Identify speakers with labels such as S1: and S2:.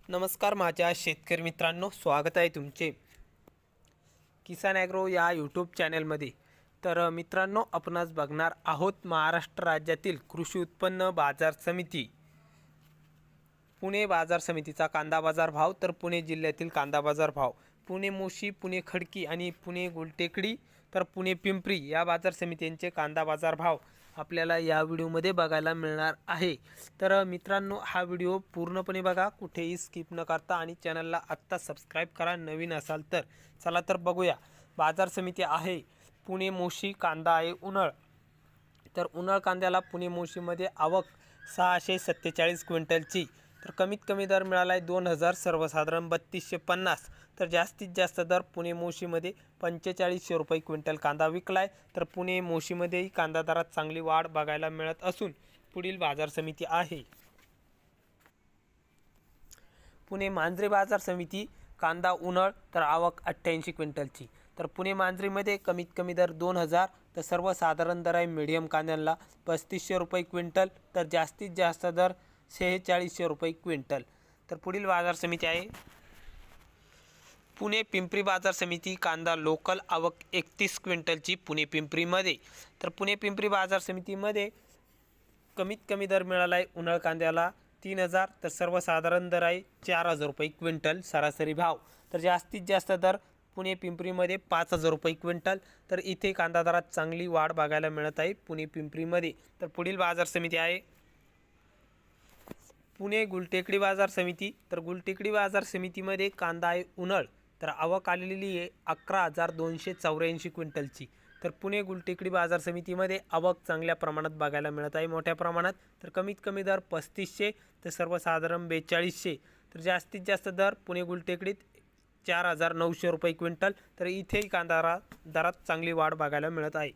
S1: नमस्कार माझ्या शेतकरी मित्रांनो, स्वागत आहे तुमचे किसान ॲग्रो या यूट्यूब चॅनलमध्ये। तर मित्रांनो, आपण आज बघणार आहोत महाराष्ट्र राज्यातील कृषी उत्पन्न बाजार समिती पुणे बाजार समितीचा कांदा बाजार भाव। तर पुणे जिल्ह्यातील कांदा बाजार भाव, पुणे मोशी, पुणे खडकी आणि पुणे गुलटेकडी तर पुणे पिंपरी या बाजार समित्यांचे कांदा बाजार भाव आपल्याला या व्हिडिओमध्ये बघायला मिळणार आहे। तर मित्रांनो, हा व्हिडिओ पूर्णपणे बघा, कुठेही स्किप न करता, आणि चॅनलला आत्ता सबस्क्राइब करा नवीन असाल तर। चला तर बघूया। बाजार समिती आहे पुणे मोशी, कांदा आहे उन्हाळ। तर उन्हाळ कांद्याला पुणे मोशीमध्ये आवक 647 क्विंटलची। तर कमीत कमी दर मिळाला आहे 2000, सर्वसाधारण 3250। तर जास्तीत जास्त दर पुणे मोशीमध्ये 4500 रुपये क्विंटल कांदा विकलाय। तर पुणे मोशीमध्येही कांदा दरात चांगली वाढ बघायला मिळत असून पुढील बाजार समिती आहे पुणे मांजरी बाजार समिती, कांदा उन्हाळ। तर आवक 88 क्विंटलची। तर पुणे मांजरीमध्ये कमीत कमी दर 2000, तर सर्वसाधारण दर आहे मीडियम कांद्याला 3500 रुपये क्विंटल। तर जास्तीत जास्त दर 4600 रुपये क्विंटल। तर पुढील बाजार समिती आहे पुणे पिंपरी बाजार समिती, कांदा लोकल, आवक 31 क्विंटलची पुणे पिंपरीमध्ये। तर पुणे पिंपरी बाजार समितीमध्ये कमीत कमी दर मिळाला आहे उन्हाळ कांद्याला 3000, तर सर्वसाधारण दर आहे 4000 रुपये क्विंटल सरासरी भाव। तर जास्तीत जास्त दर पुणे पिंपरीमध्ये 5000 रुपये क्विंटल। तर इथे कांदा दरात चांगली वाढ बघायला मिळत आहे पुणे पिंपरीमध्ये। तर पुढील बाजार समिती आहे पुणे गुलटेकडी बाजार समिती। तर गुलटेकडी बाजार समितीमध्ये कांदा आहे उन्हाळ। तर आवक आलेली आहे 11284 क्विंटलची। तर पुणे गुलटेकडी बाजार समितीमध्ये आवक चांगल्या प्रमाणात बघायला मिळत आहे, मोठ्या प्रमाणात। तर कमीत कमी दर 3500, तर सर्वसाधारण 4200। तर जास्तीत जास्त दर पुणे गुलटेकडीत 4900 रुपये क्विंटल। तर इथेही कांदा दरात चांगली वाढ बघायला मिळत आहे।